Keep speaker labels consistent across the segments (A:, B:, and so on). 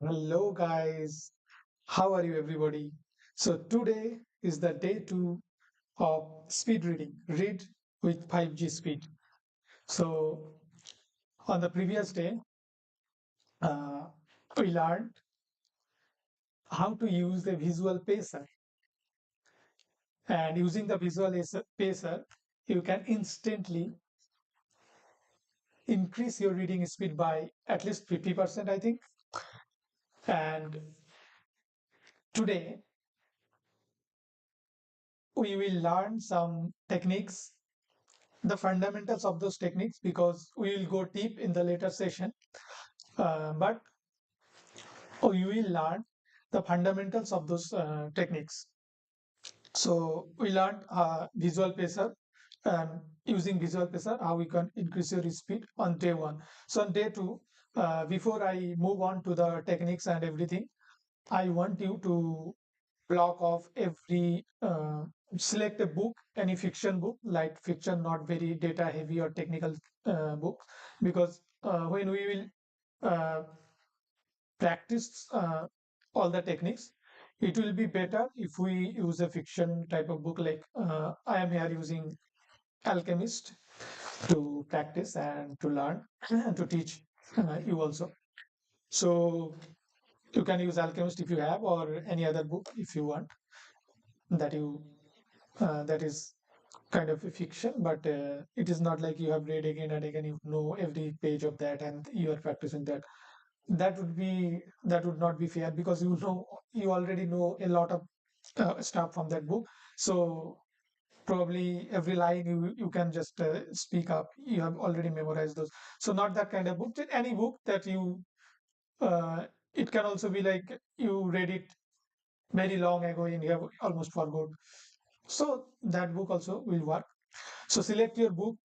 A: Hello, guys. How are you, everybody? So, today is the day two of speed reading. Read with 5G speed. So, on the previous day, uh, we learned how to use the visual pacer. And using the pacer, you can instantly increase your reading speed by at least 50%, I think. And today, we will learn some techniques, the fundamentals of those techniques, because we will go deep in the later session. But you will learn the fundamentals of those techniques. So we learned visual pacer, and using visual pacer, how we can increase your speed on day one. So on day two, before I move on to the techniques and everything, I want you to block off every select a book, any fiction book, like fiction, not very data heavy or technical book, because when we will practice all the techniques, it will be better if we use a fiction type of book. Like I am here using Alchemist to practice and to learn and to teach you also. So you can use Alchemist if you have, or any other book if you want, that you that is kind of a fiction, but it is not like you have read again and again, you know every page of that and you are practicing that. That would not be fair, because you already know a lot of stuff from that book. So probably every line you can just speak up, you have already memorized those. So not that kind of book, just any book that you uh, it can also be like you read it very long ago and you have almost forgot. So that book also will work. So select your book,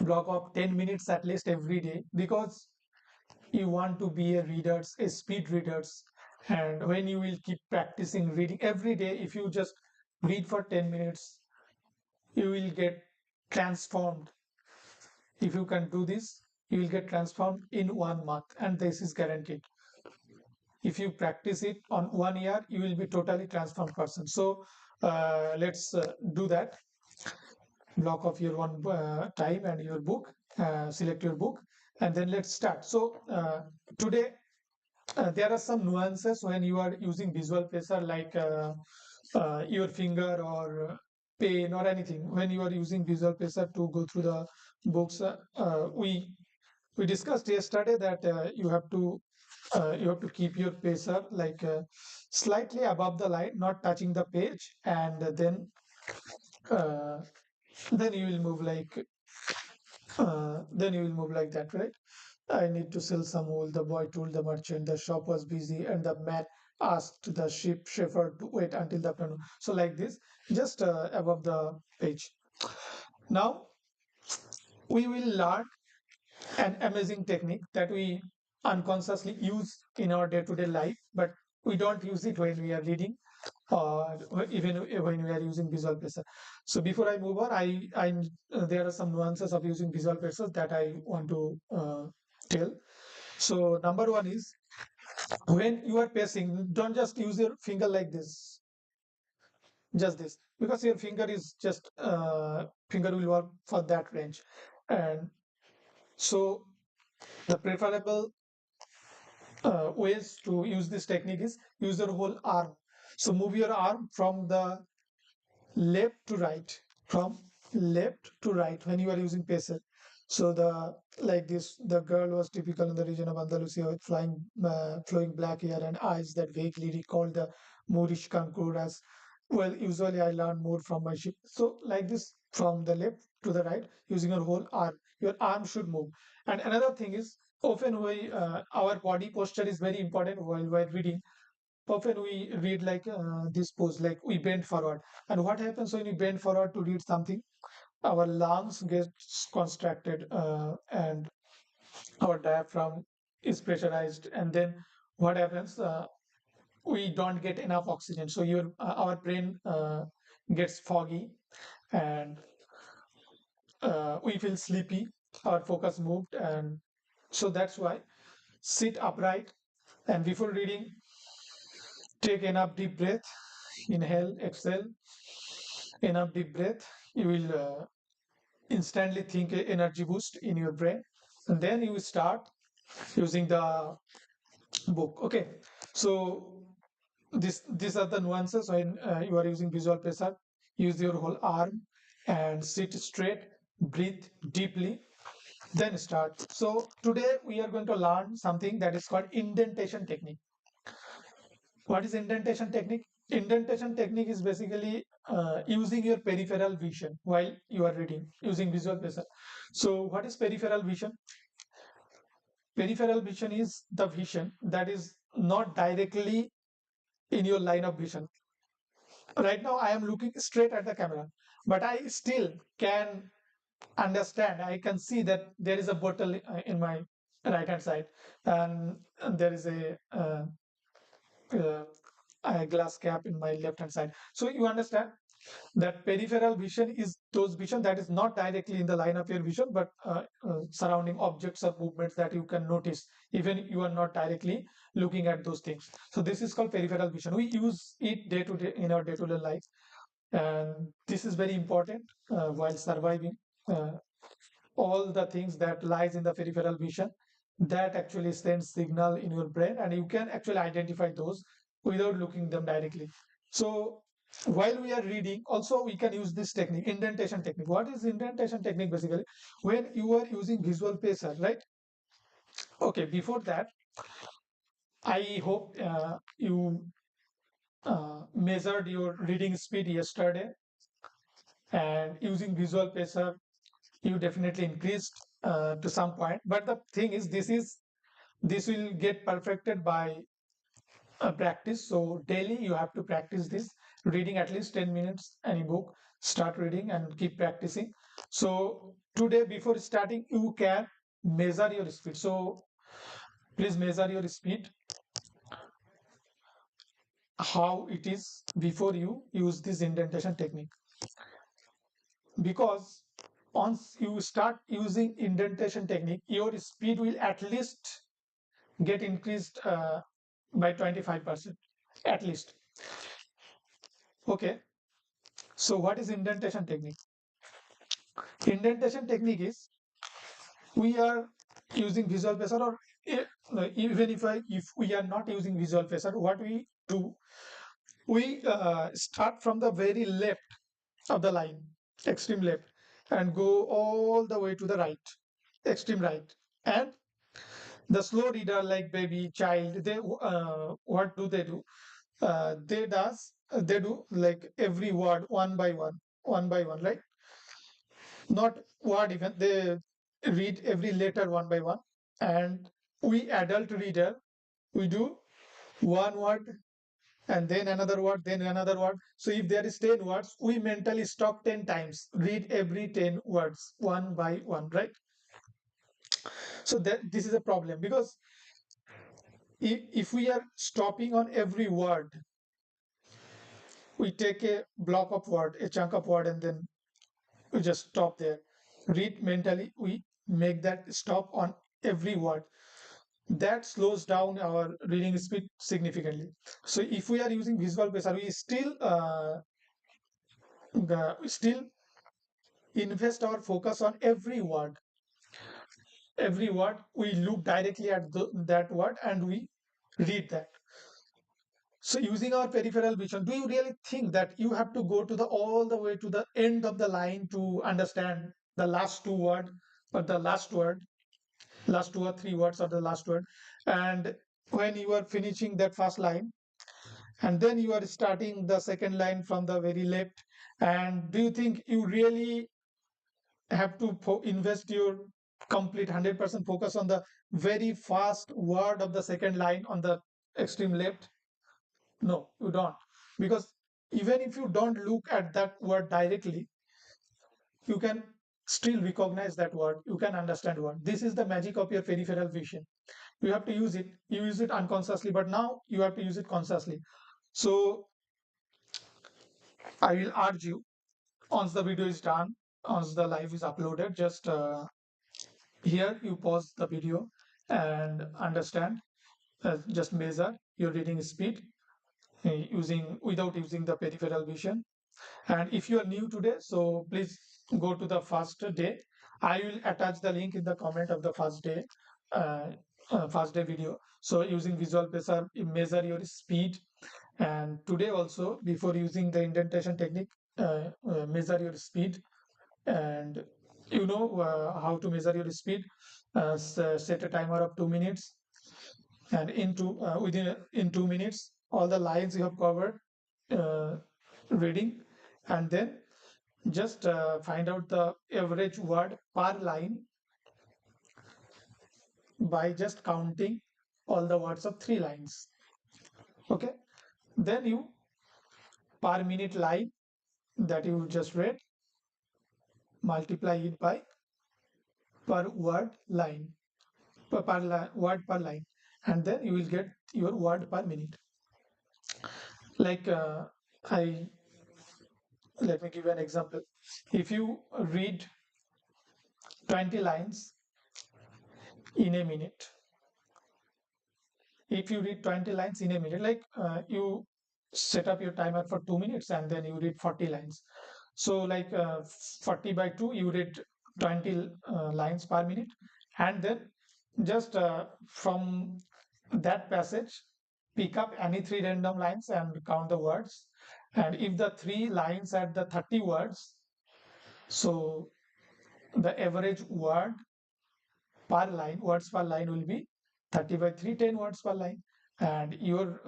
A: block of 10 minutes at least every day, because you want to be a readers, a speed readers. And when you will keep practicing reading every day, if you just read for 10 minutes, you will get transformed. If you can do this, you will get transformed in 1 month, and this is guaranteed. If you practice it on 1 year, you will be totally transformed person. So let's do that. Block of your one time and your book, select your book, and then let's start. So today there are some nuances when you are using visual pacer, like your finger or pen or anything. When you are using visual pacer to go through the books, we discussed yesterday that you have to keep your pacer like slightly above the line, not touching the page, and uh, then you will move like then you will move like that, right? I need to sell some wool. The boy told the merchant. The shop was busy, and the man asked the shepherd to wait until the afternoon. So like this, just above the page. Now we will learn an amazing technique that we unconsciously use in our day-to-day life, but we don't use it when we are reading, or even when we are using visual pacer. So before I move on, there are some nuances of using visual pacers that I want to tell. So number one is, when you are pacing, don't just use your finger like this, just this, because your finger is just finger will work for that range. And so the preferable ways to use this technique is use your whole arm. So move your arm from the left to right, from left to right when you are using pacer. So the like this, the girl was typical in the region of Andalusia, with flowing black hair and eyes that vaguely recalled the Moorish conquerors. Well, usually I learn more from my ship. So like this, from the left to the right, using your whole arm. Your arm should move. And another thing is, often our body posture is very important while reading. Often we read like this pose, like we bend forward. And what happens when we bend forward to read something? Our lungs get contracted, and our diaphragm is pressurized. And then what happens? We don't get enough oxygen. So our brain gets foggy, and we feel sleepy. Our focus moved, and so that's why sit upright, And before reading, take enough deep breath. Inhale, exhale, enough deep breath. You will instantly think a energy boost in your brain. And then you start using the book. Okay. So these are the nuances when you are using visual pressure. Use your whole arm and sit straight, breathe deeply, then start. So today we are going to learn something that is called indentation technique. What is indentation technique? Indentation technique is basically using your peripheral vision while you are reading using visual pressure. So what is peripheral vision? Peripheral vision is the vision that is not directly in your line of vision. Right now I am looking straight at the camera, but I still can understand, I can see that there is a bottle in my right hand side, and there is uh, a glass cap in my left hand side. So you understand that peripheral vision is those vision that is not directly in the line of your vision, but surrounding objects or movements that you can notice even you are not directly looking at those things. So this is called peripheral vision. We use it day to day in our day to day life, and this is very important while surviving. All the things that lies in the peripheral vision that actually sends signal in your brain, and you can actually identify those without looking them directly. So while we are reading also we can use this technique, indentation technique. What is indentation technique? Basically when you are using visual pacer, right? Okay, before that I hope you measured your reading speed yesterday, and using visual pacer you definitely increased to some point. But the thing is, this will get perfected by practice. So daily you have to practice this, reading at least 10 minutes any book. Start reading and keep practicing. So today before starting you can measure your speed. So please measure your speed, how it is before you use this indentation technique. Because once you start using indentation technique, your speed will at least get increased by 25% at least. Okay, so what is indentation technique? Indentation technique is we are using visual pressure, or even if we are not using visual pressure, what we do, we start from the very left of the line, extreme left, and go all the way to the right, extreme right. And the slow reader like baby child, they what do they do? They do like every word one by one, right? Not word even, they read every letter one by one. And we adult reader, we do one word and then another word, then another word. So if there is 10 words, we mentally stop 10 times, read every 10 words one by one, right? So that this is a problem, because if we are stopping on every word, we take a block of word, a chunk of word, and then we just stop there. Read mentally, we make that stop on every word. That slows down our reading speed significantly. So if we are using visual pressure, we still invest our focus on every word. Every word, we look directly at that word and we read that. So using our peripheral vision, do you really think that you have to go to the all the way to the end of the line to understand the last two word, or the last word, last two or three words of the last word? And when you are finishing that first line, and then you are starting the second line from the very left, and do you think you really have to invest your complete 100% focus on the very first word of the second line on the extreme left? No, you don't. Because even if you don't look at that word directly, you can still recognize that word. You can understand word. This is the magic of your peripheral vision. You have to use it. You use it unconsciously, but now you have to use it consciously. So I will urge you, once the video is done, once the live is uploaded, just here you pause the video and understand. just measure your reading speed using without using the peripheral vision. And if you are new today, so please go to the first day. I will attach the link in the comment of the uh, first day video. So using visual pressure, you measure your speed. And today also, before using the indentation technique, measure your speed. And you know how to measure your speed. Set a timer of 2 minutes, and in 2 minutes, all the lines you have covered, uh, reading, and then just find out the average word per line by just counting all the words of 3 lines. Okay, then you per minute line that you just read, multiply it by per word line, word per line, and then you will get your word per minute. Like I let me give you an example. If you read 20 lines in a minute, if you read 20 lines in a minute, like you set up your timer for 2 minutes and then you read 40 lines. So like 40 by 2, you read 20 lines per minute. And then just from that passage, pick up any three random lines and count the words. And if the three lines at the 30 words, so the average words per line will be 30 by 3, 10 words per line. And your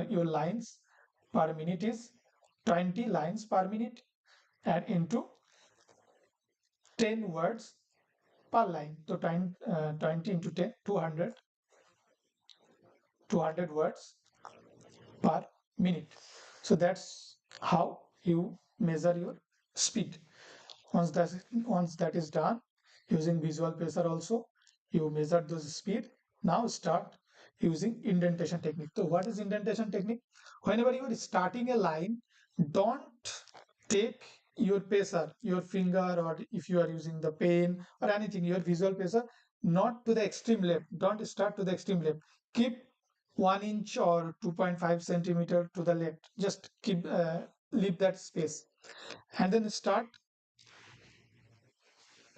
A: your lines per minute is 20 lines per minute, and into 10 words per line. So 20 into 10, 200 words per minute. So that's how you measure your speed. Once that is done, using visual pressure also, you measure those speed. Now start using indentation technique. So what is indentation technique? Whenever you are starting a line, don't take your pressure, your finger, or if you are using the pen or anything, your visual pressure, not to the extreme left. Don't start to the extreme left. Keep 1 inch or 2.5 centimeter to the left. Just keep leave that space, and then start.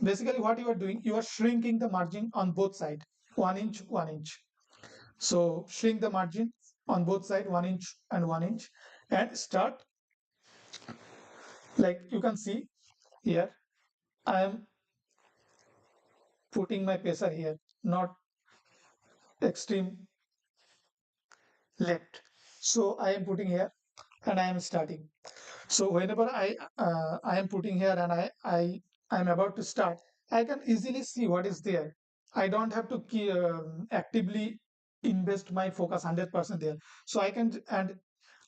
A: Basically what you are doing, you are shrinking the margin on both sides, 1 inch 1 inch. So shrink the margin on both sides, 1 inch and 1 inch, and start. Like you can see here, I am putting my pressure here, not extreme left. So I am putting here and I am starting. So whenever I am putting here and I am about to start, I can easily see what is there. I don't have to actively invest my focus 100% there. So I can, and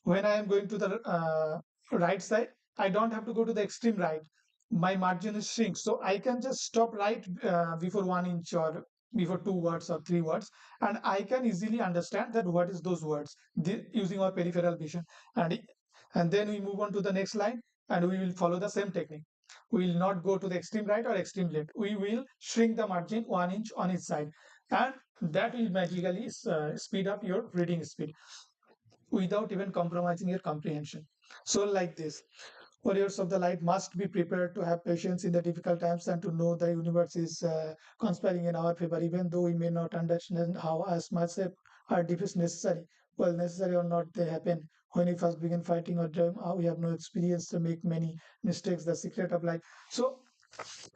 A: when I am going to the right side, I don't have to go to the extreme right. My margin is shrink, so I can just stop right before 1 inch or before 2 words or 3 words, and I can easily understand that what is those words using our peripheral vision. and and then we move on to the next line, and we will follow the same technique. We will not go to the extreme right or extreme left. We will shrink the margin 1 inch on each side, and that will magically speed up your reading speed without even compromising your comprehension. So, like this, warriors of the light must be prepared to have patience in the difficult times and to know the universe is conspiring in our favor, even though we may not understand how as much our defeats necessary. Well, necessary or not, they happen. When we first begin fighting or dream, we have no experience to make many mistakes. The secret of life. So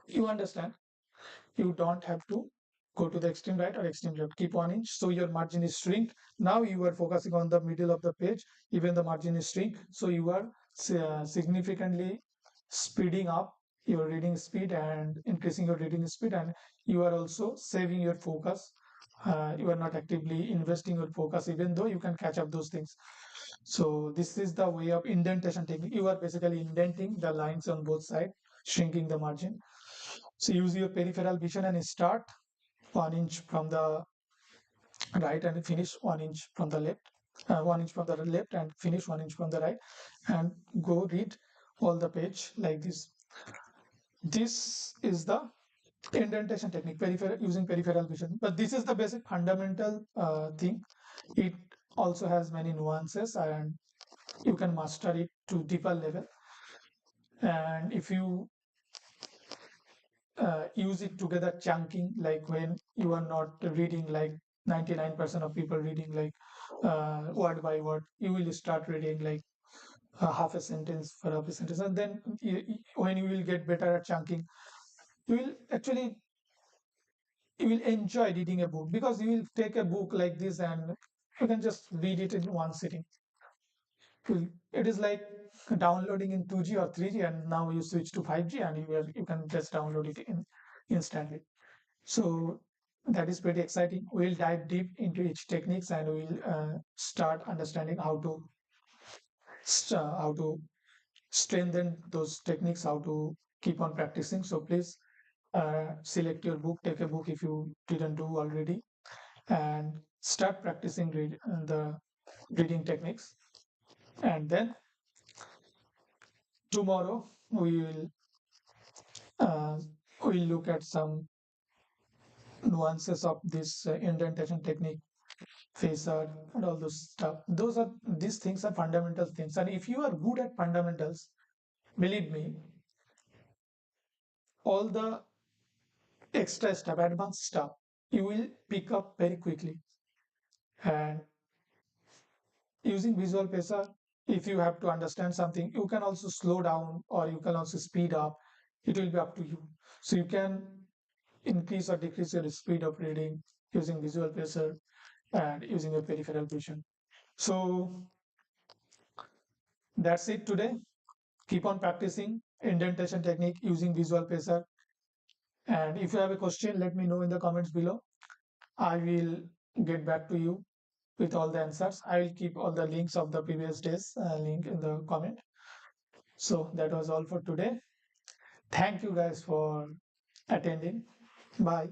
A: you understand, you don't have to go to the extreme right or extreme left. Keep 1 inch, so your margin is shrink. Now you are focusing on the middle of the page, even the margin is shrink, so you are significantly speeding up your reading speed and increasing your reading speed, and you are also saving your focus. You are not actively investing your focus, even though you can catch up those things. So this is the way of indentation technique. You are basically indenting the lines on both sides, shrinking the margin. So use your peripheral vision and start 1 inch from the right and finish 1 inch from the left, 1 inch from the left and finish 1 inch from the right, and go read all the page like this. This is the indentation technique, using peripheral vision. But this is the basic fundamental thing. It also has many nuances, and you can master it to deeper level. And if you use it together, chunking, like when you are not reading like 99% of people reading like word by word, you will start reading like half a sentence for half a sentence, and then when you will get better at chunking, you will actually, you will enjoy reading a book, because you will take a book like this and you can just read it in one sitting. It is like downloading in 2G or 3G, and now you switch to 5G and you can just download it instantly. So that is pretty exciting. We'll dive deep into each techniques, and we'll start understanding how to strengthen those techniques, how to keep on practicing. So please select your book, take a book if you didn't do already, and start practicing the reading techniques. And then tomorrow uh, we'll look at some nuances of this indentation technique, phaser, and all those stuff. These things are fundamental things, and if you are good at fundamentals, believe me, all the extra stuff, advanced stuff, you will pick up very quickly. And using visual pacer, if you have to understand something, you can also slow down or you can also speed up. It will be up to you. So you can increase or decrease your speed of reading using visual pacer and using a peripheral vision. So that's it today. Keep on practicing indentation technique using visual pacer. And if you have a question, let me know in the comments below. I will get back to you with all the answers. I will keep all the links of the previous days link in the comment. So that was all for today. Thank you guys for attending. Bye.